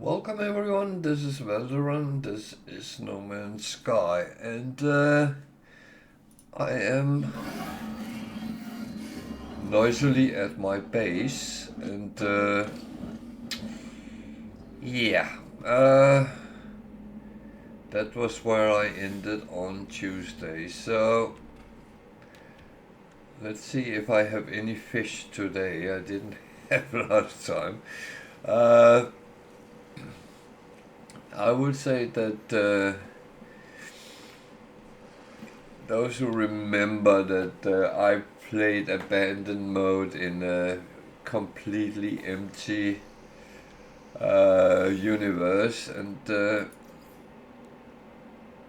Welcome everyone, this is Valderan, this is No Man's Sky, and I am noisily at my base, and yeah, that was where I ended on Tuesday, so let's see if I have any fish today. I didn't have a lot of time. Uh, I would say that those who remember that I played abandoned mode in a completely empty universe, and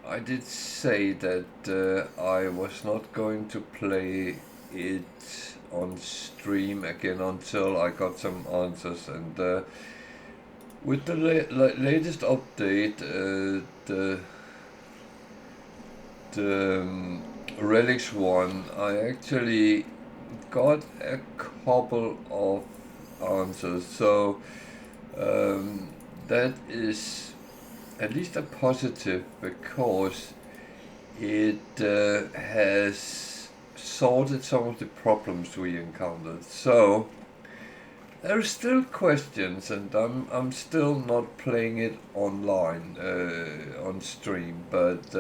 I did say that I was not going to play it on stream again until I got some answers, and with the latest update, the Relics one, I actually got a couple of answers, so that is at least a positive because it has sorted some of the problems we encountered. So there are still questions, and I'm still not playing it online on stream, but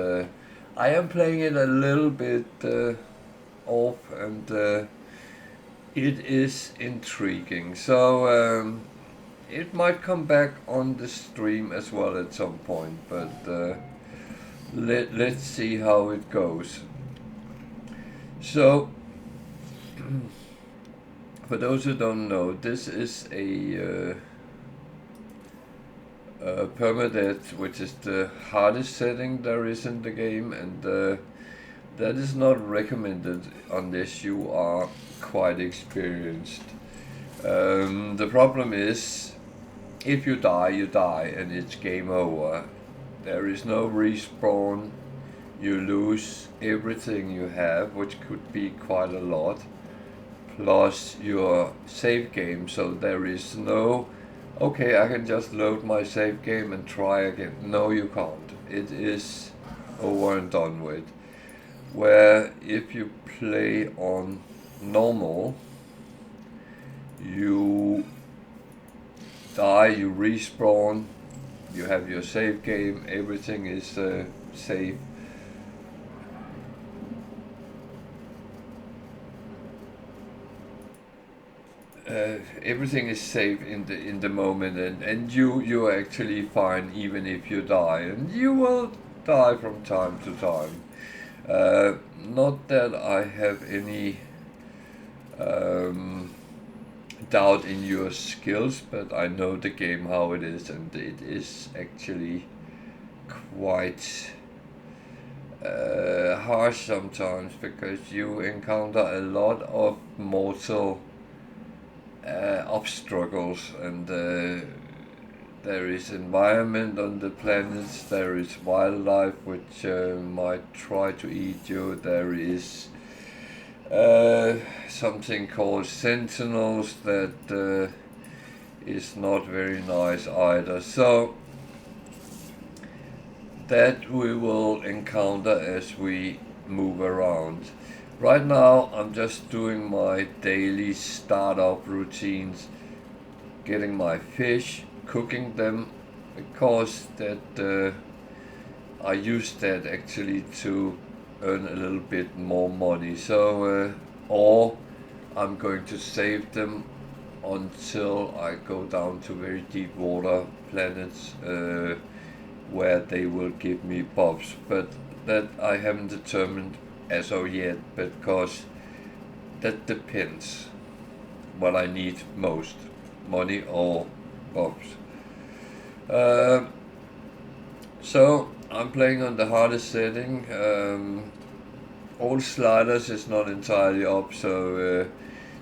I am playing it a little bit off, and it is intriguing. So it might come back on the stream as well at some point, but let's see how it goes. So, for those who don't know, this is a Permadeath, which is the hardest setting there is in the game, and that is not recommended unless you are quite experienced. The problem is, if you die, and it's game over. There is no respawn. You lose everything you have, which could be quite a lot, plus your save game, so there is no, okay, I can just load my save game and try again. No, you can't. It is over and done with. Where if you play on normal, you die, you respawn, you have your save game, everything is safe. Everything is safe in the moment, and you're actually fine even if you die, and you will die from time to time. Not that I have any doubt in your skills, but I know the game how it is, and it is actually quite harsh sometimes because you encounter a lot of mortal obstacles, and there is environment on the planets, there is wildlife which might try to eat you, there is something called sentinels that is not very nice either. So that we will encounter as we move around. Right now I'm just doing my daily startup routines, getting my fish, cooking them, because that I use that actually to earn a little bit more money. So or I'm going to save them until I go down to very deep water planets where they will give me buffs, but that I haven't determined as of yet, because that depends what I need most, money or buffs. So I'm playing on the hardest setting. All sliders is not entirely up, so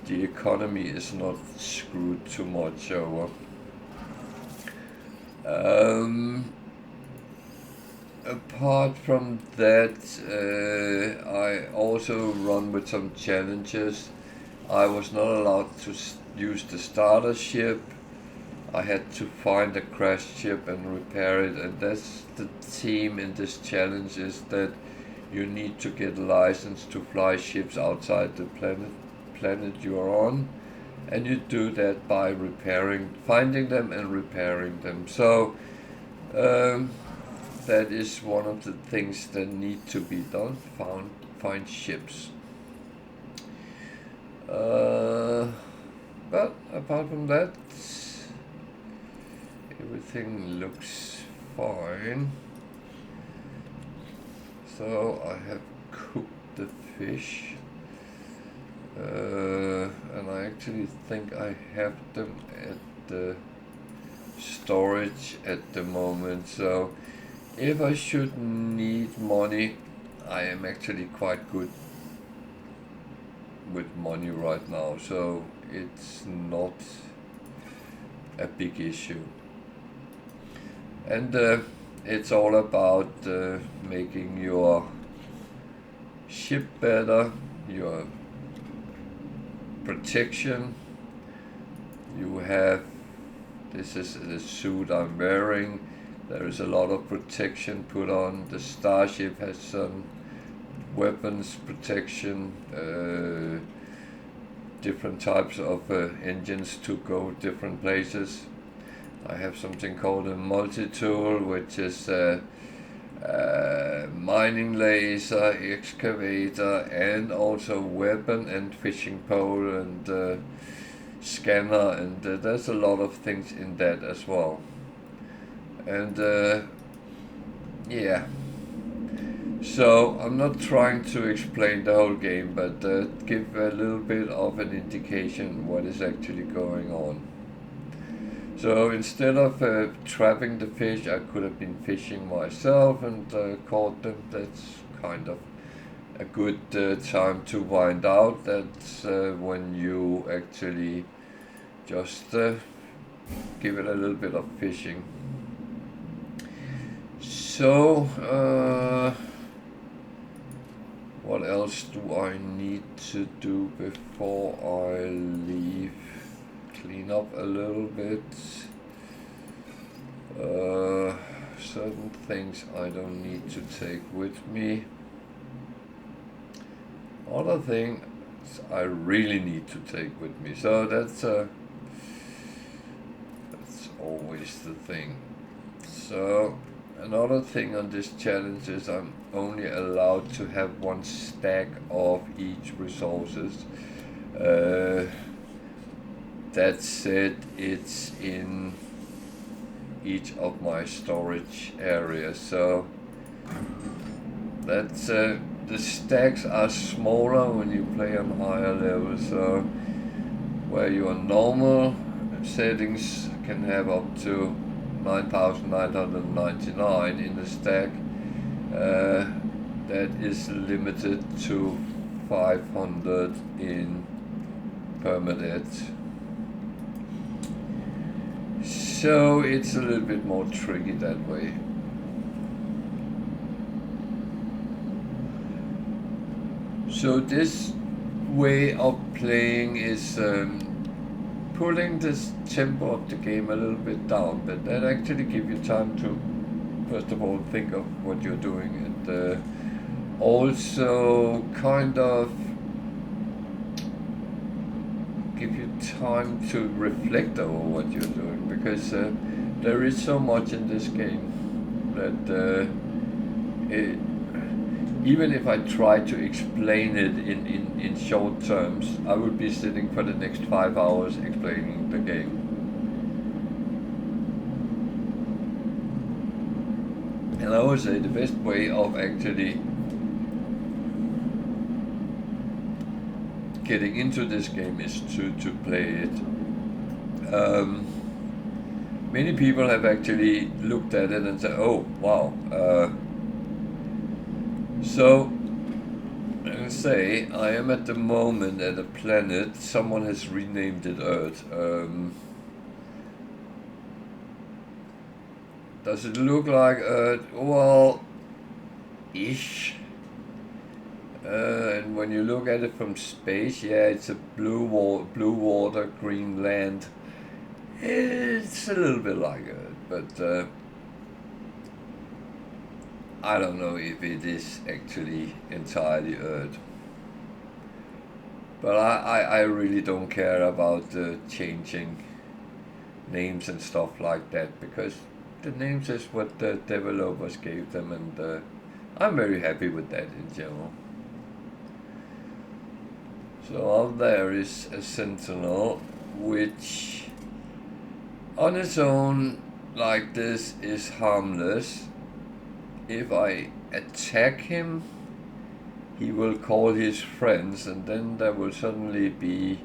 the economy is not screwed too much over. Apart from that, I also run with some challenges. I was not allowed to use the starter ship. I had to find a crashed ship and repair it, and that's the theme in this challenge, is that you need to get a license to fly ships outside the planet you are on, and you do that by finding them and repairing them. So that is one of the things that need to be done. Find ships. But apart from that, everything looks fine. So I have cooked the fish, and I actually think I have them at the storage at the moment. So if I should need money, I am actually quite good with money right now, so it's not a big issue. And it's all about making your ship better, your protection. You have, this is the suit I'm wearing. There is a lot of protection put on. The starship has some weapons protection, different types of engines to go different places. I have something called a multi-tool, which is a mining laser, excavator, and also weapon and fishing pole and scanner, and there's a lot of things in that as well. And yeah, so I'm not trying to explain the whole game, but give a little bit of an indication what is actually going on. So instead of trapping the fish, I could have been fishing myself and caught them. That's kind of a good time to find out. That's when you actually just give it a little bit of fishing. So what else do I need to do before I leave? Clean up a little bit. Certain things I don't need to take with me. Other things I really need to take with me. So that's always the thing. So another thing on this challenge is I'm only allowed to have one stack of each resources. That said, it's in each of my storage areas. So that's the stacks are smaller when you play on higher levels. So where your normal settings can have up to 9,999 in the stack, that is limited to 500 in Permadeath. So it's a little bit more tricky that way. So this way of playing is pulling this tempo of the game a little bit down, but that actually gives you time to, first of all, think of what you're doing, and also kind of give you time to reflect over what you're doing, because there is so much in this game that even if I try to explain it in short terms, I would be sitting for the next 5 hours explaining the game. And I would say the best way of actually getting into this game is to play it. Many people have actually looked at it and said, oh wow. So I say I am at the moment at a planet, someone has renamed it Earth. Does it look like Earth? Well, ish. And when you look at it from space, yeah, it's a blue water, green land It's a little bit like Earth, but I don't know if it is actually entirely Earth. But I really don't care about changing names and stuff like that, because the names is what the developers gave them, and I'm very happy with that in general. So out there is a sentinel, which on its own like this is harmless. If I attack him, he will call his friends, and then there will suddenly be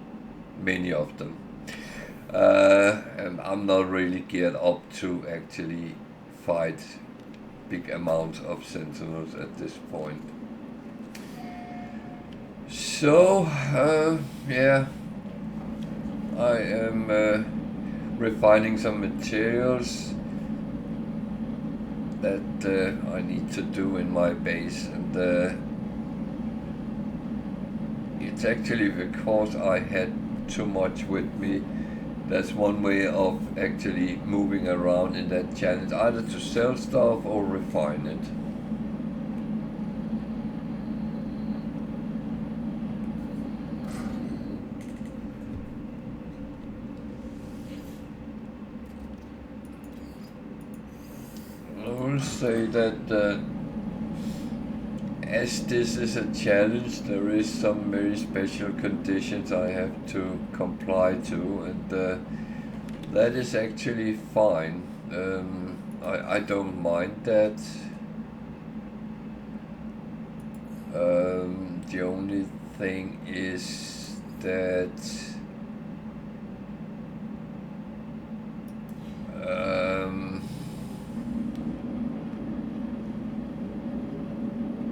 many of them. And I'm not really geared up to actually fight big amounts of sentinels at this point. So, yeah, I am refining some materials that I need to do in my base, and it's actually because I had too much with me. That's one way of actually moving around in that challenge, either to sell stuff or refine it. I will say that as this is a challenge, there is some very special conditions I have to comply to, and that is actually fine. I don't mind that. The only thing is that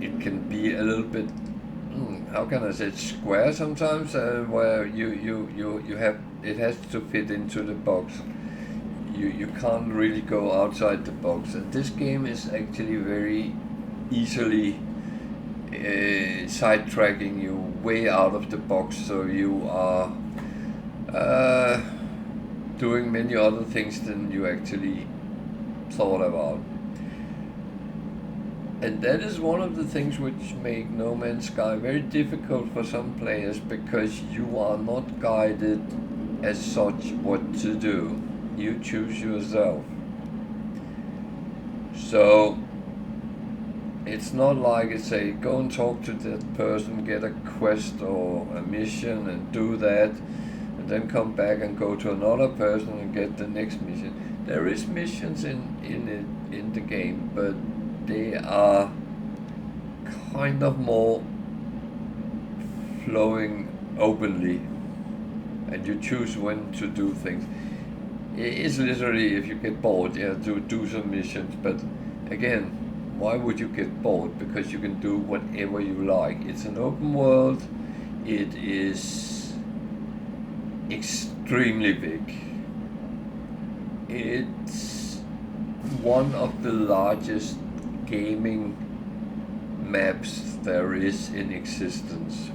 it can be a little bit, how can I say, square sometimes, where you have, it has to fit into the box. You can't really go outside the box, and this game is actually very easily sidetracking you way out of the box, so you are doing many other things than you actually thought about. And that is one of the things which make No Man's Sky very difficult for some players, because you are not guided as such what to do. You choose yourself. So it's not like it's say, go and talk to that person, get a quest or a mission and do that, and then come back and go to another person and get the next mission. There is missions in the game, but they are kind of more flowing openly, and you choose when to do things. It's literally, if you get bored, yeah, to do some missions, but again, why would you get bored? Because you can do whatever you like. It's an open world. It is extremely big. It's one of the largest gaming maps there is in existence.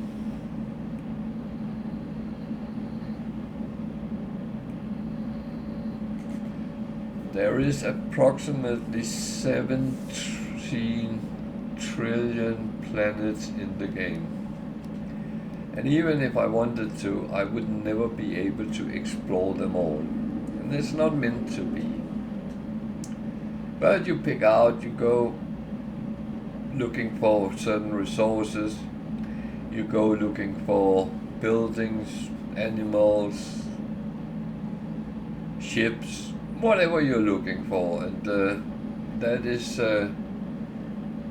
There is approximately 17 trillion planets in the game. And even if I wanted to, I would never be able to explore them all. And it's not meant to be. But you pick out, you go looking for certain resources, you go looking for buildings, animals, ships, whatever you're looking for, and that is the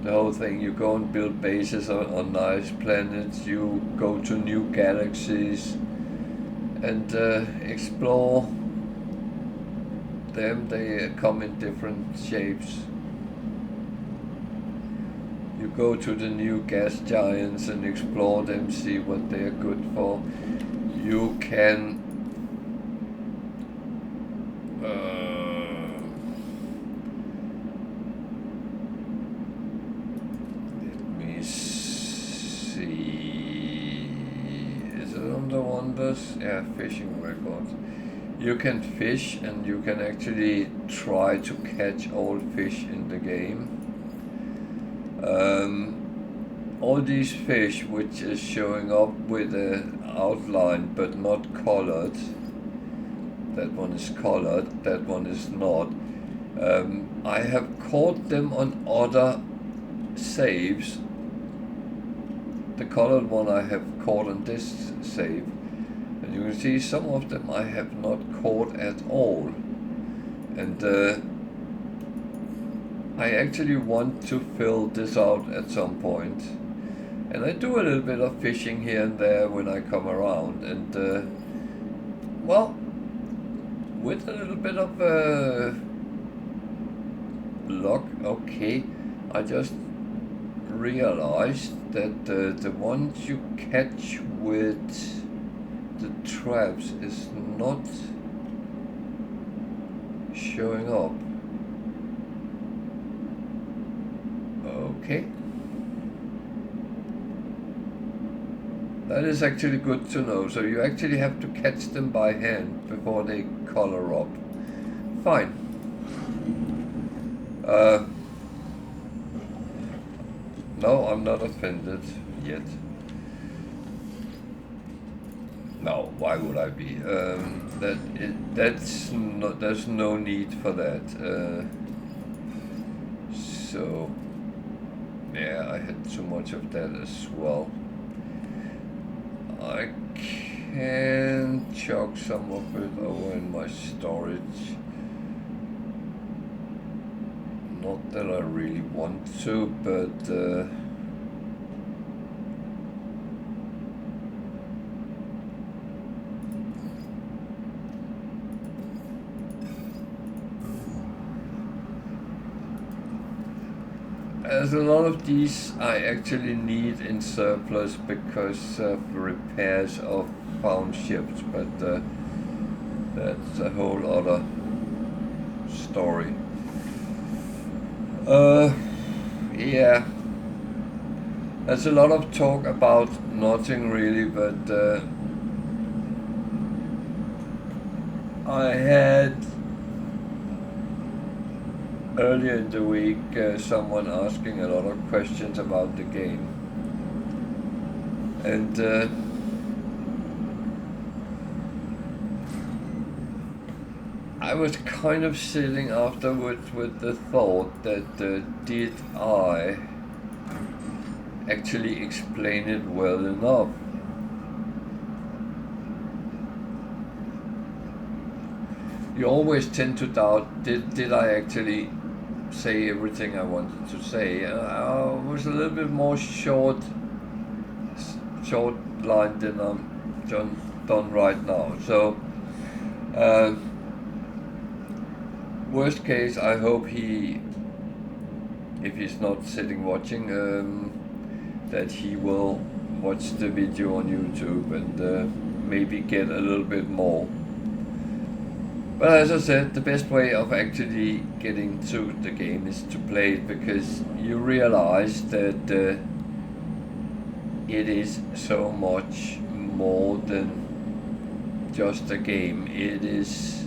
whole thing. You go and build bases on nice planets, you go to new galaxies and explore them. They come in different shapes. You go to the new gas giants and explore them, see what they are good for. You can let me see, is it on the wonders? Yeah, fishing records. you can fish and you can actually try to catch all fish in the game. All these fish which is showing up with an outline but not colored, that one is colored, that one is not. I have caught them on other saves. The colored one I have caught on this save, and you can see some of them I have not caught at all. And I actually want to fill this out at some point. And I do a little bit of fishing here and there when I come around, and well, with a little bit of luck, okay, I just realized that the ones you catch with the traps is not showing up. Okay. That is actually good to know. So you actually have to catch them by hand before they color up. Fine. No, I'm not offended yet. No, why would I be? There's no need for that. So yeah, I had too much of that as well. I can chuck some of it over in my storage. Not that I really want to, but as a lot of these I actually need in surplus because of repairs of found ships, but that's a whole other story. Yeah, there's a lot of talk about nothing really, but I had earlier in the week someone asking a lot of questions about the game, and I was kind of sitting afterwards with the thought that did I actually explain it well enough? You always tend to doubt, did I actually say everything I wanted to say? I was a little bit more short line than I'm done right now. So worst case, I hope if he's not sitting watching, that he will watch the video on YouTube and maybe get a little bit more. But as I said, the best way of actually getting to the game is to play it, because you realize that it is so much more than just a game. It is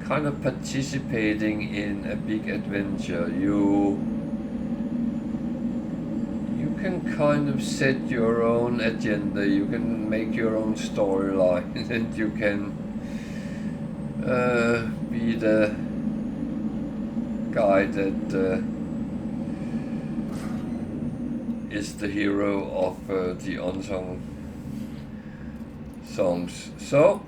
kind of participating in a big adventure. You can kind of set your own agenda, you can make your own storyline, and you can be the guy that is the hero of the unsung songs. So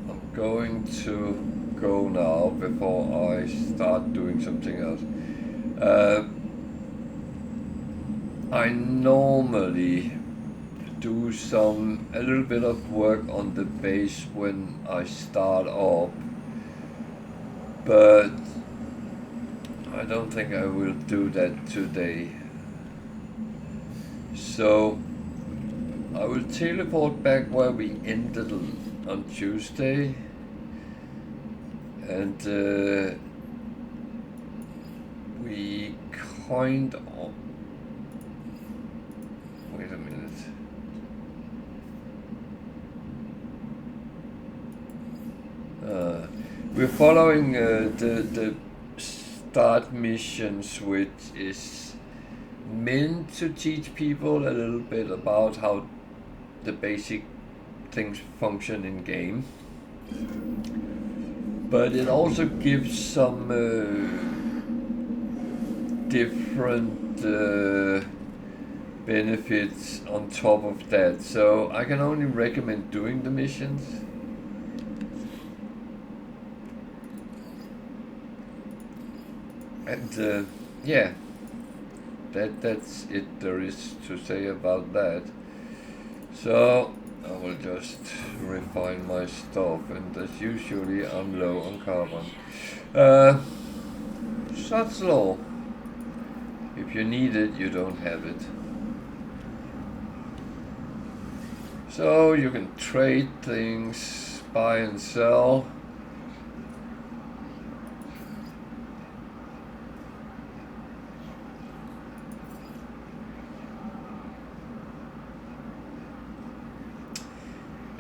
I'm going to go now before I start doing something else. I normally do a little bit of work on the base when I start off, but I don't think I will do that today. So I will teleport back where we ended on Tuesday, and we kind of, wait a minute. we're following the start missions, which is meant to teach people a little bit about how the basic things function in game, but it also gives some different benefits on top of that, so I can only recommend doing the missions. And yeah, that's it there is to say about that. So I will just refine my stuff, and as usually I'm low on carbon. Such law. If you need it, you don't have it. So you can trade things, buy and sell.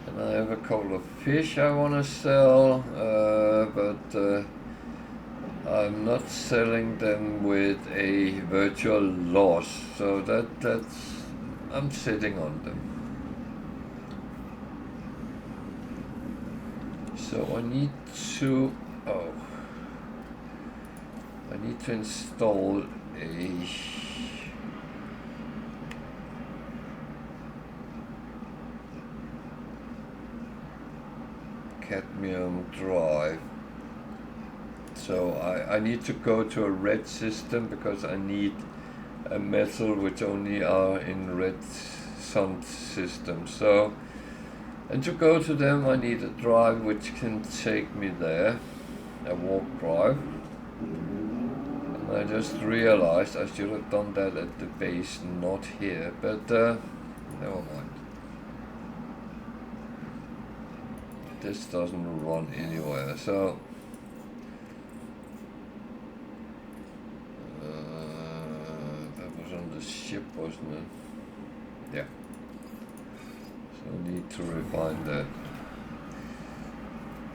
And I have a couple of fish I want to sell, but I'm not selling them with a virtual loss, so that's I'm sitting on them. So I need to install a cadmium drive. So I need to go to a red system because I need a metal which only are in red sun systems. So, and to go to them I need a drive which can take me there, a warp drive. And I just realized I should have done that at the base, not here, but never mind. This doesn't run anywhere, so the ship, wasn't it? Yeah. So I need to refine that.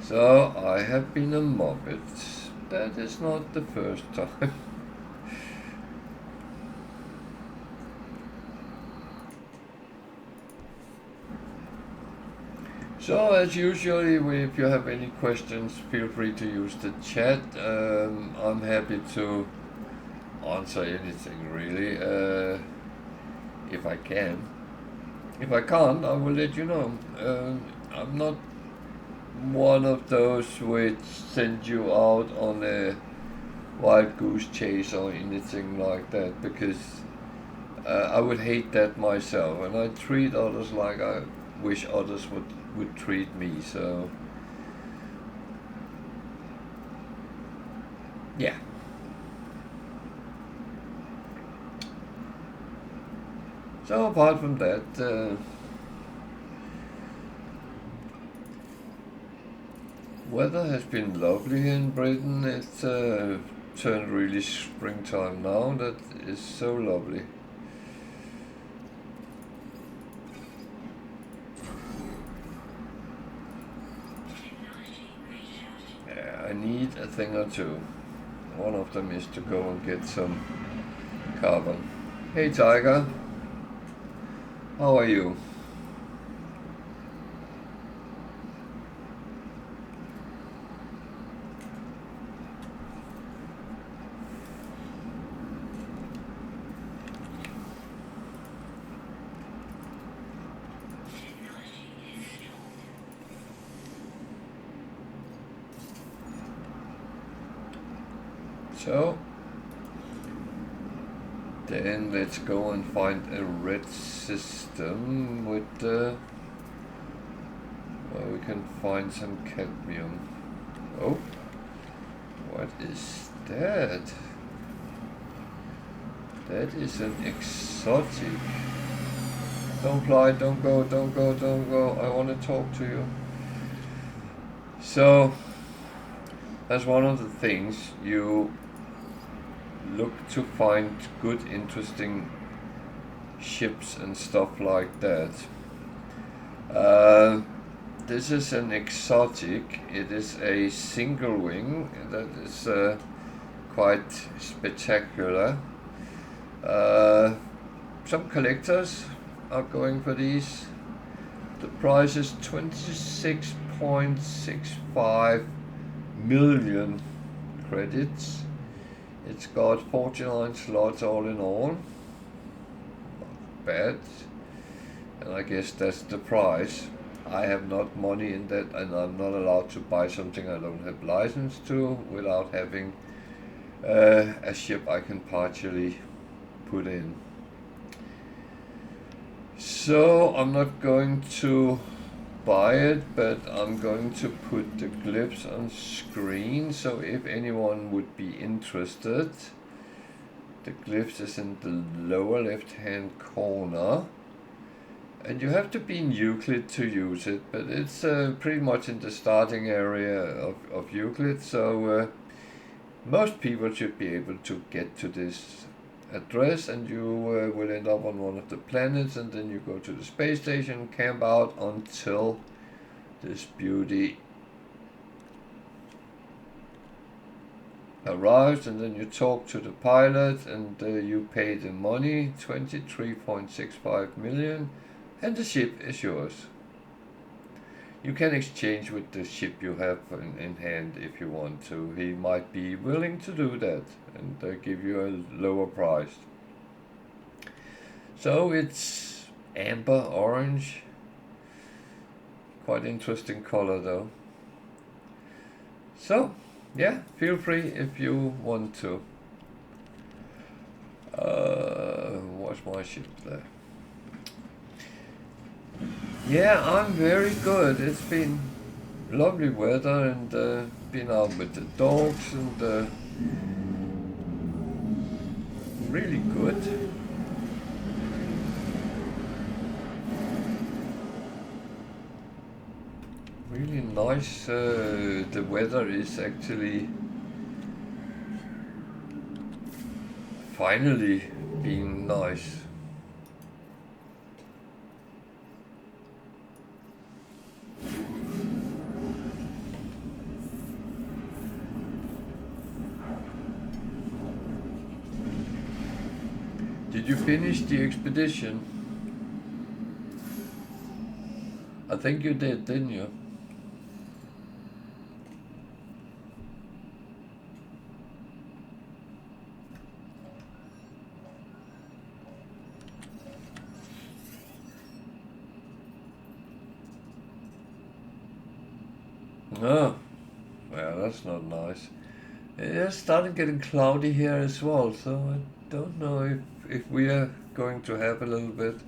So I have been a mobbit. That is not the first time. So as usually, if you have any questions, feel free to use the chat. I'm happy to answer anything really, if I can. If I can't, I will let you know. I'm not one of those which send you out on a wild goose chase or anything like that, because I would hate that myself, and I treat others like I wish others would treat me. So yeah. So apart from that, weather has been lovely here in Britain. It's turned really springtime now. That is so lovely. Yeah, I need a thing or two. One of them is to go and get some carbon. Hey Tiger. How are you? So then let's go and find a red system with where we can find some cadmium. Oh, what is that? That is an exotic. Don't fly, don't go, don't go, don't go. I want to talk to you. So that's one of the things you look to find good, interesting ships and stuff like that. this is an exotic. It is a single wing that is quite spectacular. Some collectors are going for these. The price is 26.65 million credits. It's got 49 slots all in all. Not bad. And I guess that's the price. I have not money in that, and I'm not allowed to buy something I don't have license to without having a ship I can partially put in. So I'm not going to buy it, but I'm going to put the glyphs on screen, so if anyone would be interested, the glyphs is in the lower left hand corner, and you have to be in Euclid to use it, but it's pretty much in the starting area of Euclid, so most people should be able to get to this address, and you will end up on one of the planets, and then you go to the space station, camp out until this beauty arrives, and then you talk to the pilot, and you pay the money, 23.65 million, and the ship is yours. You can exchange with the ship you have in hand if you want to. He might be willing to do that and give you a lower price. So it's amber orange. Quite interesting color though. So yeah, feel free if you want to. What's my ship there? Yeah, I'm very good. It's been lovely weather, and been out with the dogs, and really good. Really nice. The weather is actually finally being nice. Did you finish the expedition? I think you did, didn't you? No. Well, that's not nice. It's starting getting cloudy here as well, so I don't know if we are going to have a little bit.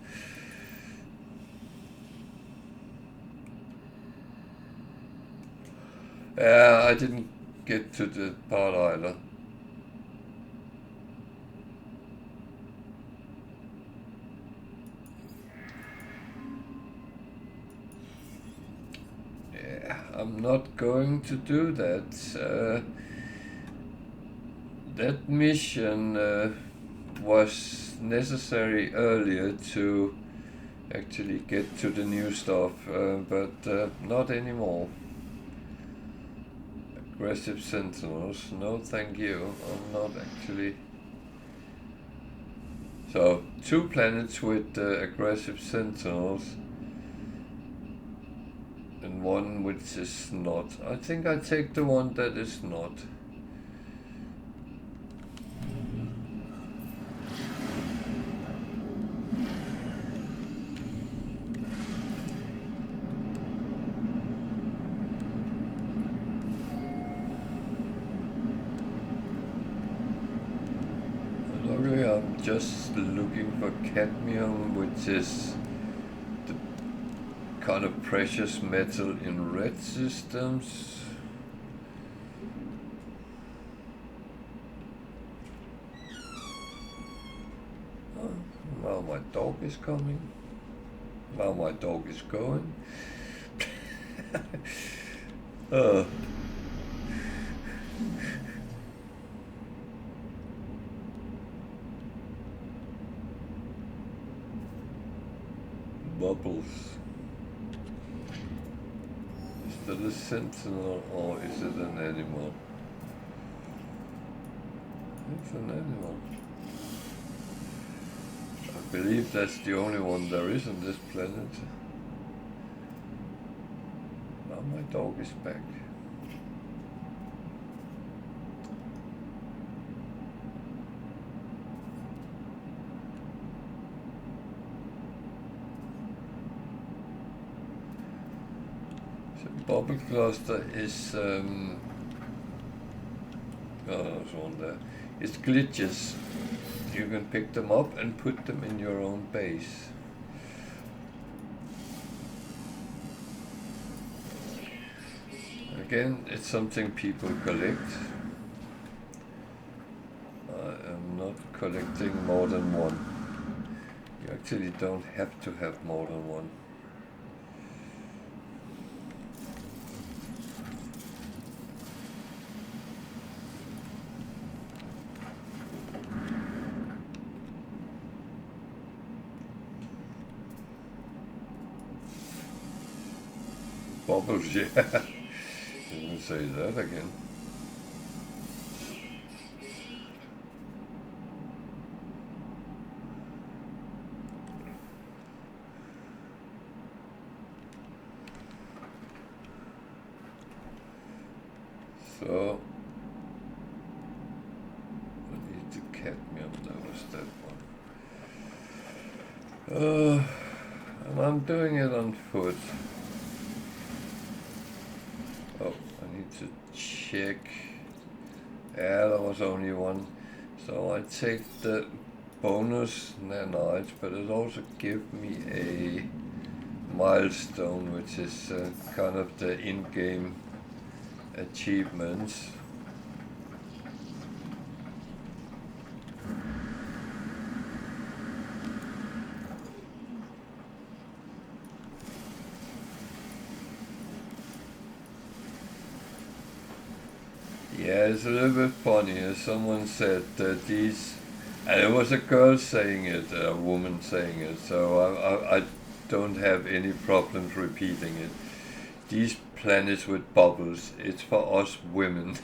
I didn't get to the part either. Yeah, I'm not going to do that. That mission was necessary earlier to actually get to the new stuff, but not anymore. Aggressive sentinels, no thank you, I'm not actually. So, 2 planets with aggressive sentinels, and 1 which is not. I think I take the one that is not. I'm just looking for cadmium, which is the kind of precious metal in red systems. Oh, now my dog is coming. Now my dog is going. Bubbles. that a sentinel or is it an animal? It's an animal. I believe that's the only one there is on this planet. Now my dog is back. So bubble cluster is oh, there's one there. It's glitches. You can pick them up and put them in your own base. Again, it's something people collect. I am not collecting more than one. You actually don't have to have more than one. Bubbles, yeah. Didn't say that again. So, I need the cadmium, that was that one. And I'm doing it on foot. Oh, I need to check. Yeah, there was only one. So I take the bonus nanites, but it also gives me a milestone, which is kind of the in-game achievements. Yeah, it's a little bit funny. As someone said that these, and it was a girl saying it, a woman saying it, so I don't have any problems repeating it. These planets with bubbles, it's for us women.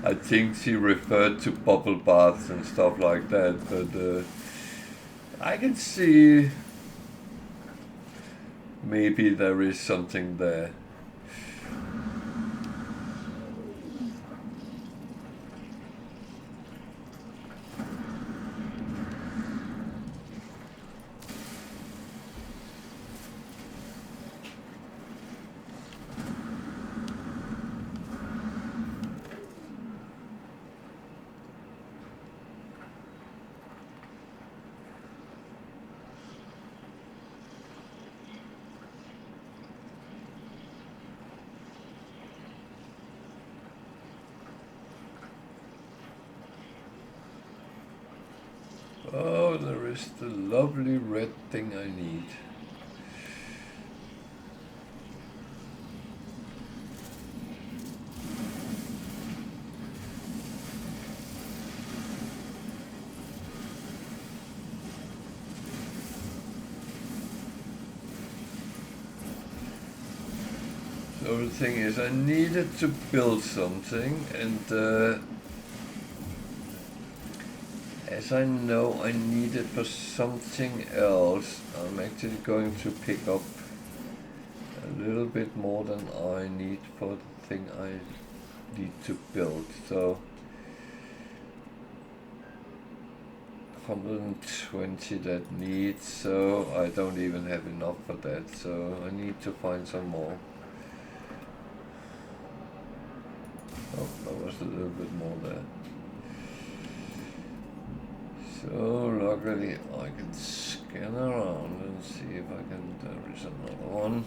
I think she referred to bubble baths and stuff like that, but I can see maybe there is something there. Oh, there is the lovely red thing I need. So the thing is, I needed to build something, and as I know I need it for something else, I'm actually going to pick up a little bit more than I need for the thing I need to build. So 120 that needs, so I don't even have enough for that, so I need to find some more. Oh, that was a little bit more there. So luckily I can scan around and see if I can, there is another one.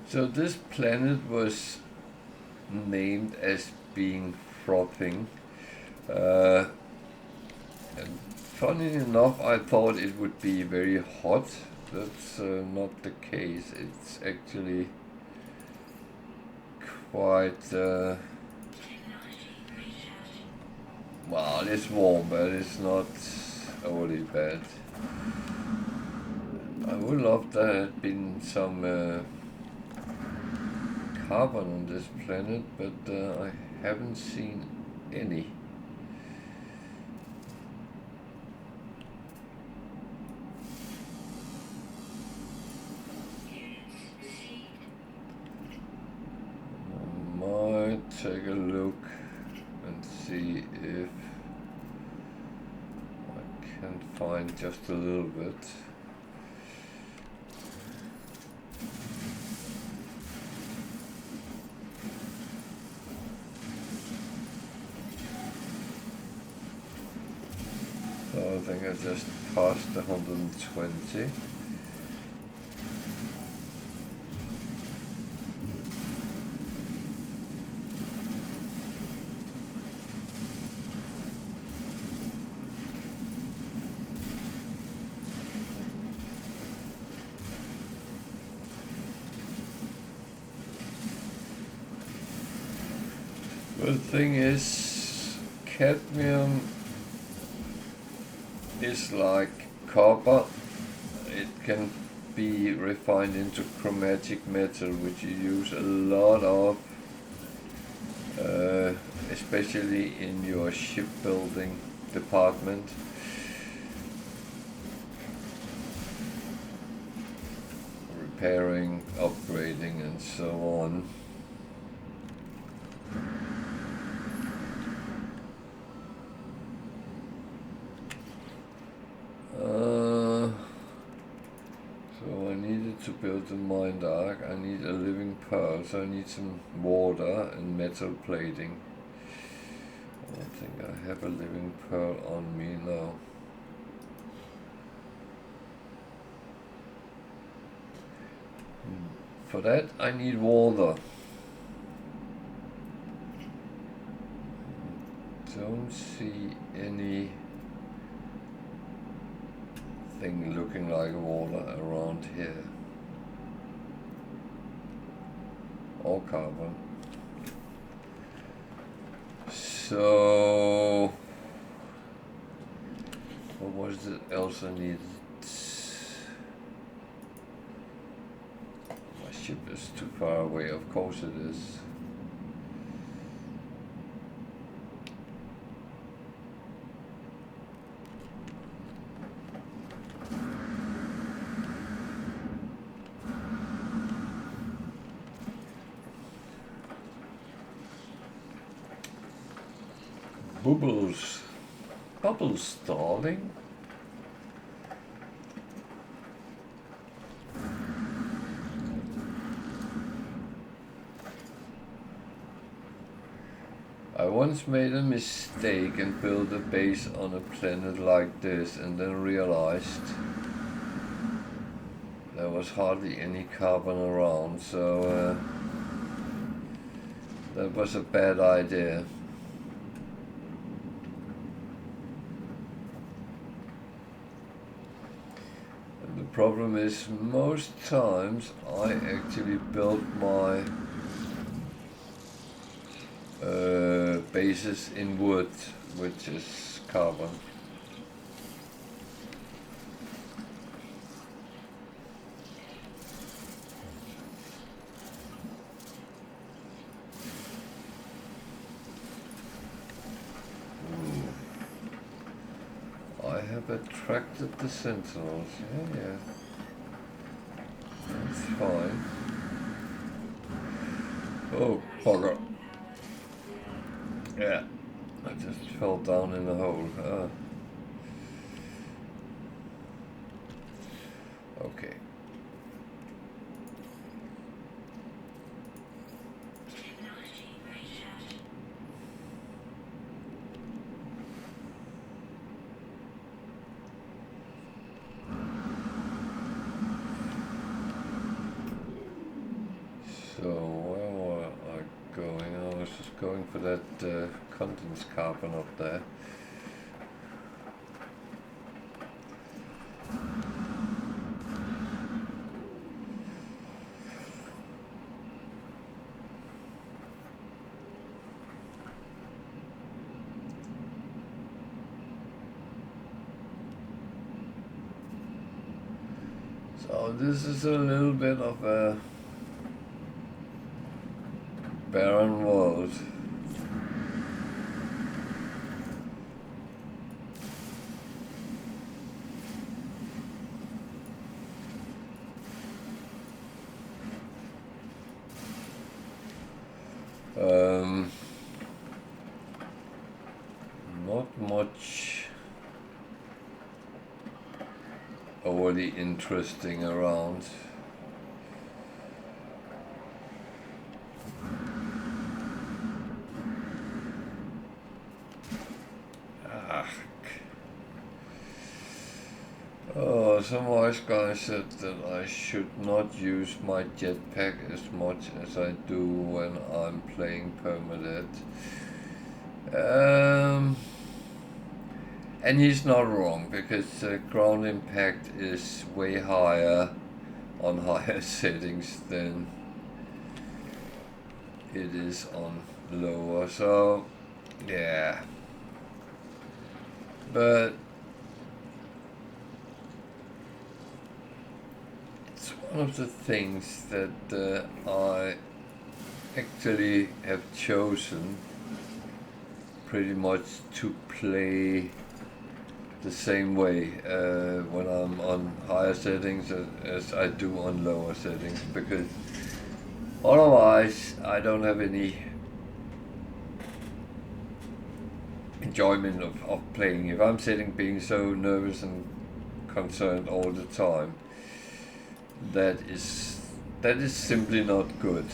So this planet was named as being frothing. And funny enough, I thought it would be very hot. That's not the case. It's actually quite well, it's warm, but it's not overly bad. I would love there had been some carbon on this planet, but I haven't seen any. Take a look and see if I can find just a little bit. So I think I just passed 120. The thing is, cadmium is like copper. It can be refined into chromatic metal, which you use a lot of, especially in your shipbuilding department. Repairing, upgrading, and so on. So I needed to build a mind arc. I need a living pearl, so I need some water and metal plating. I don't think I have a living pearl on me now. For that I need water. Don't see any thing looking like water around here. Or carbon. So what was it else I needed? My ship is too far away, of course it is. Bubbles stalling? I once made a mistake and built a base on a planet like this and then realized there was hardly any carbon around, so that was a bad idea. The problem is, most times I actually build my bases in wood, which is carbon. I have attracted the sentinels, yeah. That's fine. Oh, bugger. Yeah, I just fell down in the hole. Okay. So where were I going? I was just going for that contents carbon up there. this is a little bit of a barren world. Not much overly interesting around. Oh, some wise guy said that I should not use my jetpack as much as I do when I'm playing Permadeath. And he's not wrong, because ground impact is way higher on higher settings than it is on lower. So, yeah. But it's one of the things that I actually have chosen pretty much to play the same way when I'm on higher settings as I do on lower settings, because otherwise I don't have any enjoyment of playing. If I'm sitting being so nervous and concerned all the time, that is simply not good.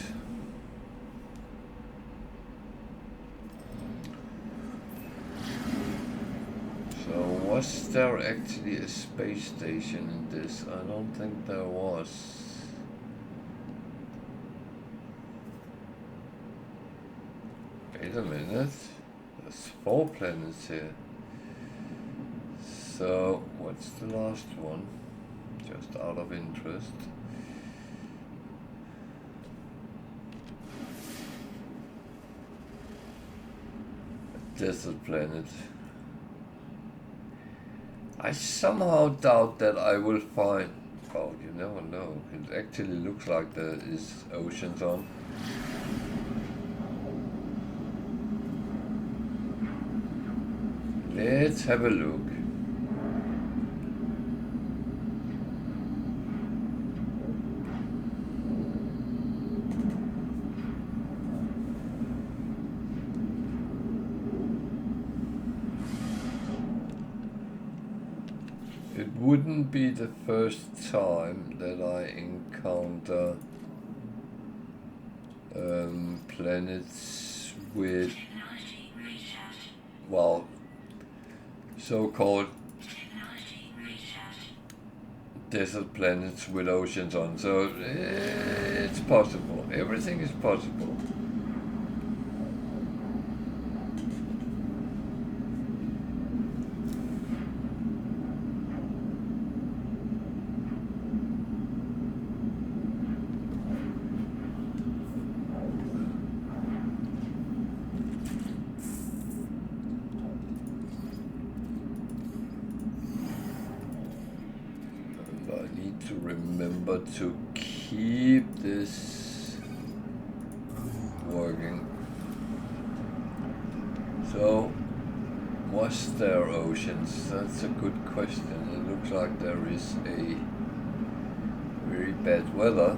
So was there actually a space station in this? I don't think there was. Wait a minute. There's 4 planets here. So what's the last one? Just out of interest. A desert planet. I somehow doubt that I will find... Oh, you never know. It actually looks like there is oceans on. Let's have a look. It wouldn't be the first time that I encounter planets with, well, so-called desert planets with oceans on. So it's possible. Everything is possible. Remember to keep this working. So, was there oceans? That's a good question. It looks like there is a very bad weather.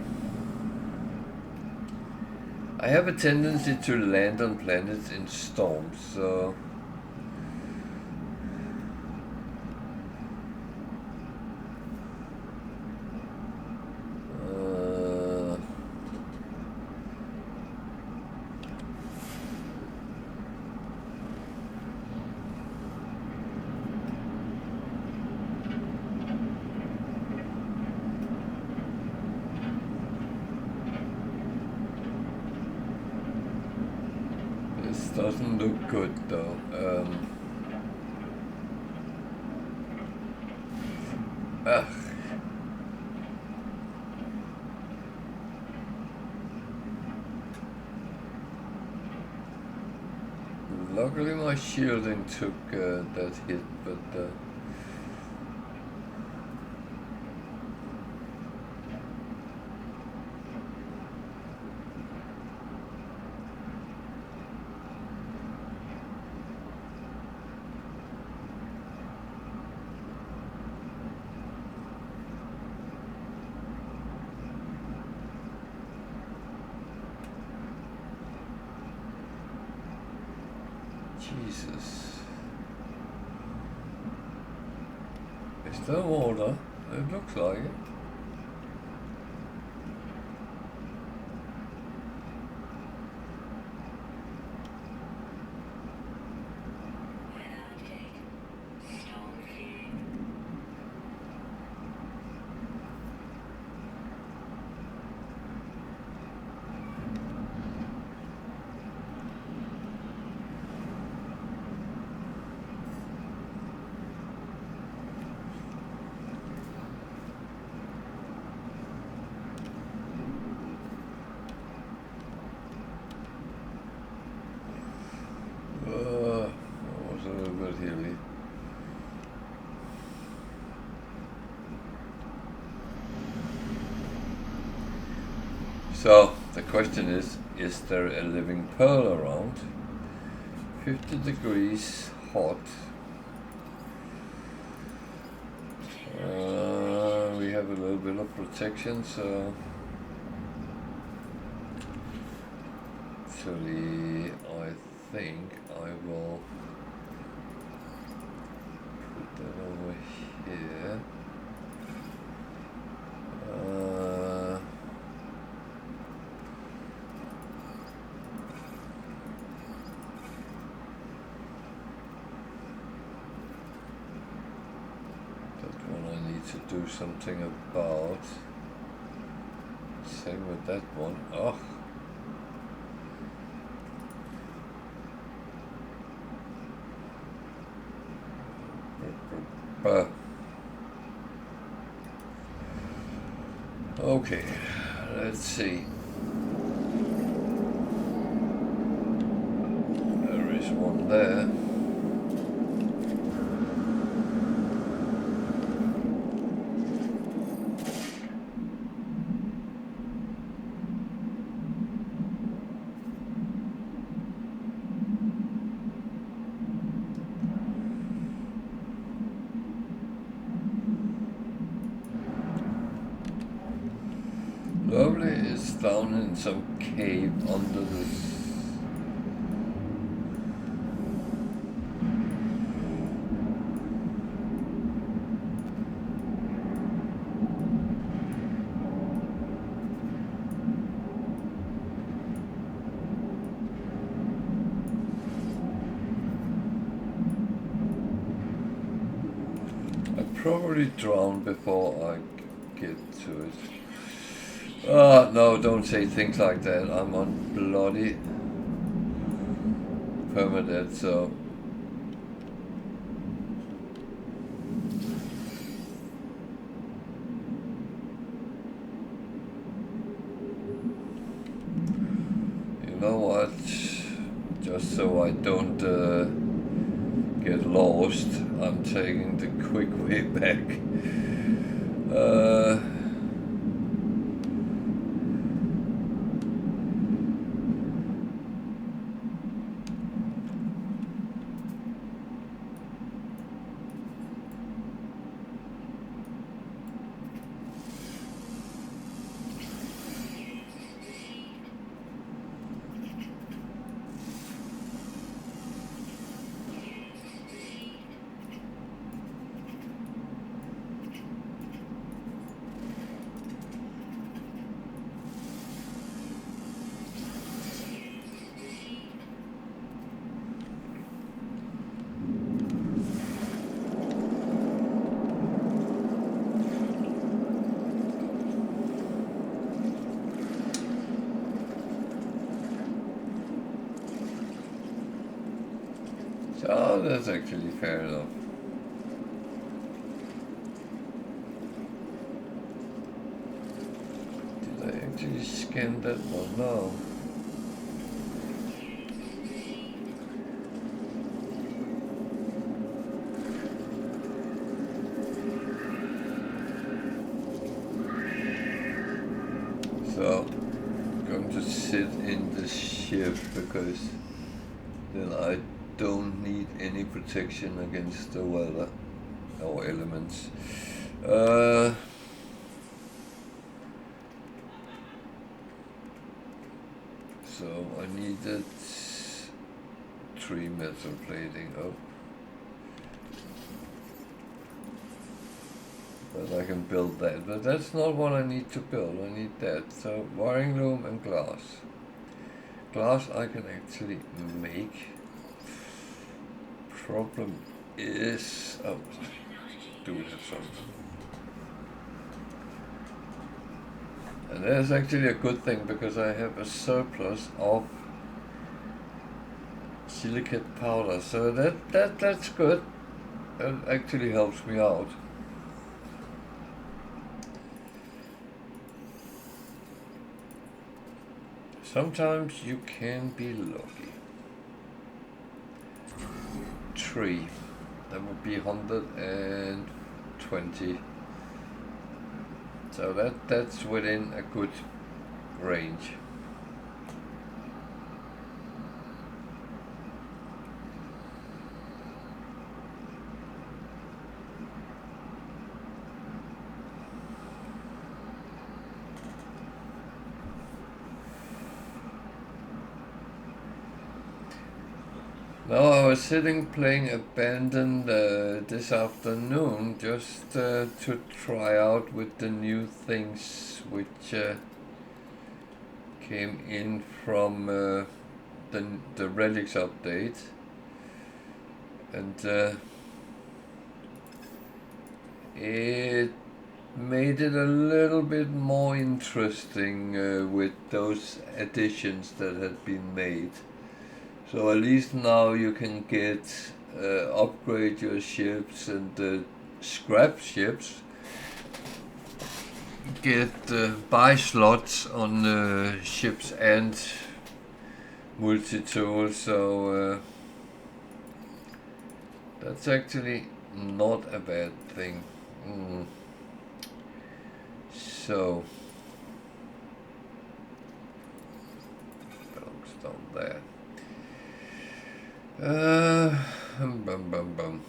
I have a tendency to land on planets in storms, so doesn't look good though. Luckily my shielding took that hit, but Jesus. Is there water? It looks like it. Was a little bit hilly. So the question is there a living pearl around? 50 degrees hot. We have a little bit of protection, so actually I think I will put that over here. That one I need to do something about. Same with that one. Oh. Okay, let's see. There is one there. Lovely is down in some cave under this. I'd probably drown before I get to it. No, don't say things like that. I'm on bloody Permadeath, so you know what? Just so I don't get lost, I'm taking the quick way back. So that's actually fair enough. Did I actually scan that one? No. So I'm going to sit in the ship because then I don't need any protection against the weather or elements. So I needed 3 metal plating. Oh. But I can build that. But that's not what I need to build. I need that. So wiring loom and glass. Glass I can actually make. Problem is... Oh, do we have some? And that's actually a good thing because I have a surplus of silicate powder. So that's good. It actually helps me out. Sometimes you can be lucky. 3. That would be 120. So that's within a good range. Now I was sitting playing Abandoned this afternoon just to try out with the new things which came in from the Relics update, and it made it a little bit more interesting with those additions that had been made. So at least now you can get upgrade your ships and scrap ships. Get buy slots on ships and multi-tool. So that's actually not a bad thing. So belongs down there. Bum.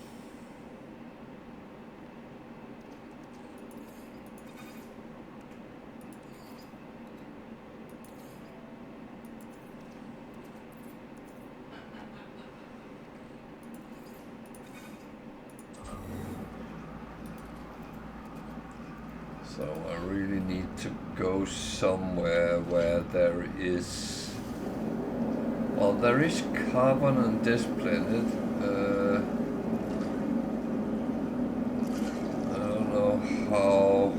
So I really need to go somewhere where there is... Well, there is carbon on this planet. I don't know how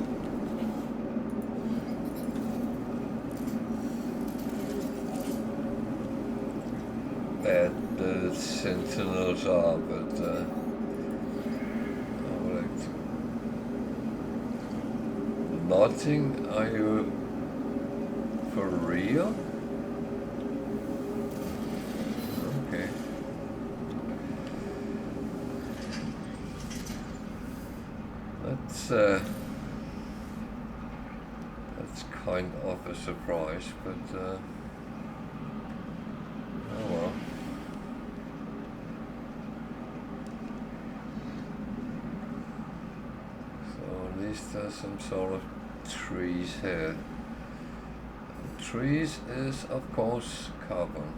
bad the sentinels are, but I would like to... Nothing? Are you for real? Okay. That's kind of a surprise, but oh well. So at least there's some sort of trees here. And trees is of course carbon.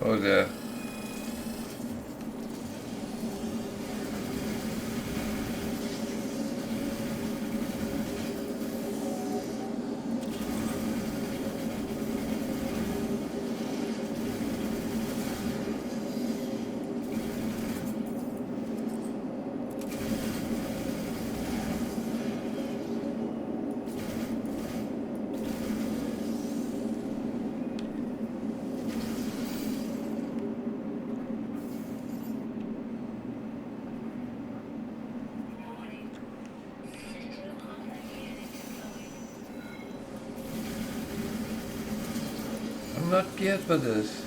Oh there. I'm not geared for this.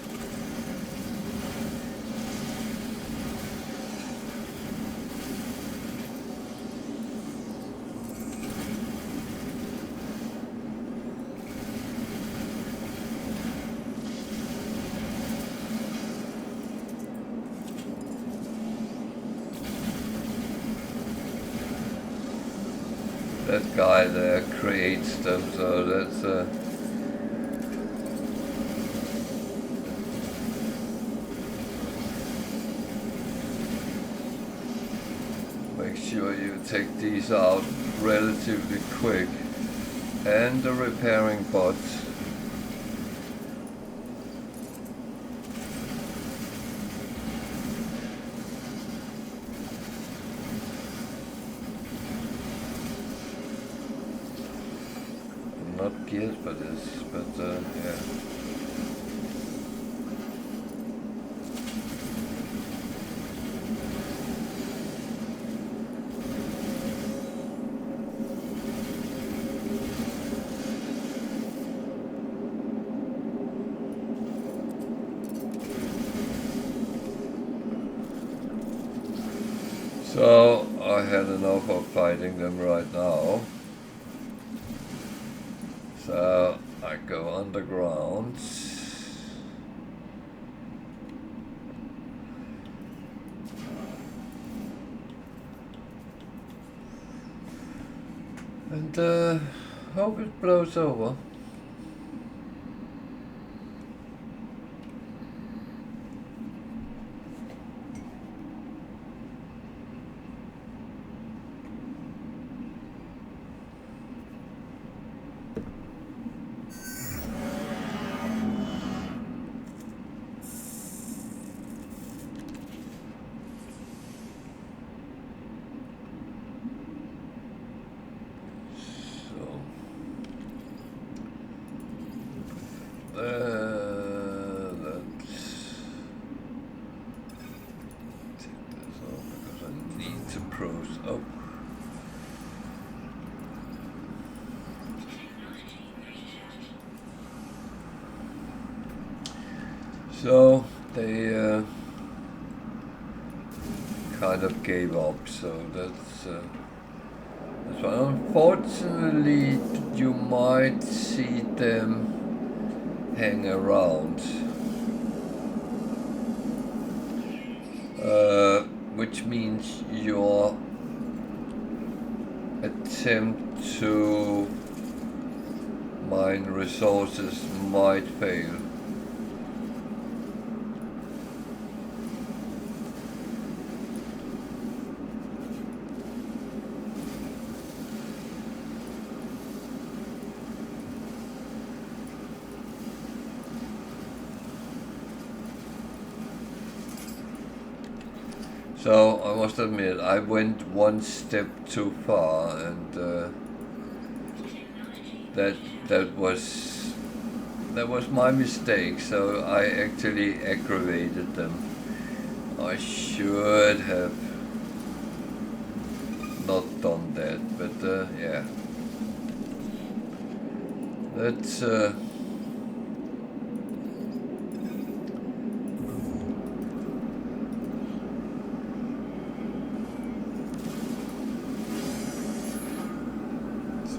That guy there creates them, so that's make sure you take these out relatively quick. And the repairing bots. I'm not geared for this, but yeah. So I had enough of fighting them right now. So I go underground. And hope it blows over. So they kind of gave up, so that's why. Unfortunately, you might see them hang around, which means your attempt to mine resources might fail. So I must admit, I went one step too far, and that was my mistake. So I actually aggravated them. I should have not done that, but yeah, that's.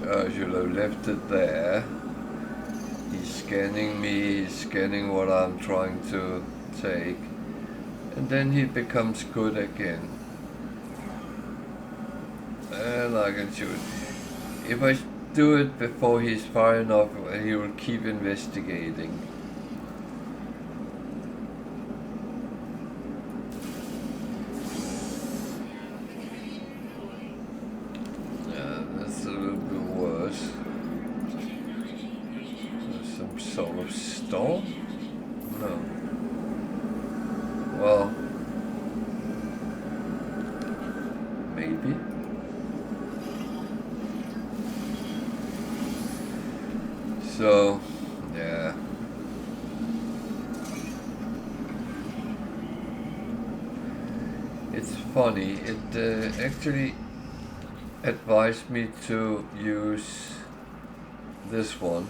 I should have left it there. He's scanning me, he's scanning what I'm trying to take, and then he becomes good again. And I can shoot. If I do it before he's far enough, he will keep investigating. there's some sort of storm? No. Well, maybe. So, yeah. It's funny, it actually advised me to use this one.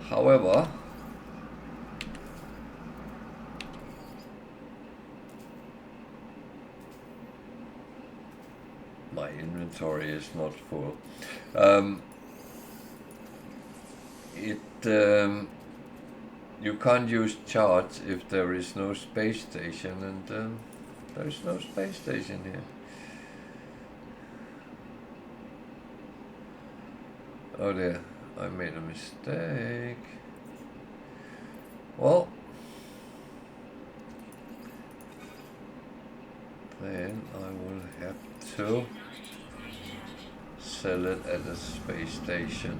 However, my inventory is not full. You can't use charts if there is no space station, and there's no space station here. Oh dear, I made a mistake. Well, then I will have to sell it at a space station.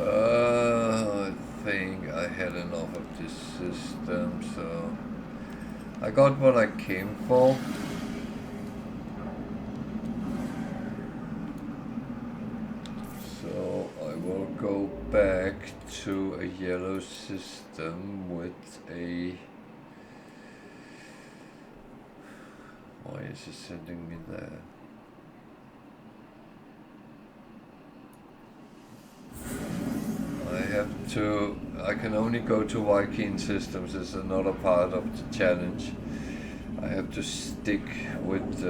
I think I had enough of this system, so I got what I came for. So I will go back to a yellow system with a... Why is it sending me there? I can only go to Viking systems. It's another part of the challenge. I have to stick with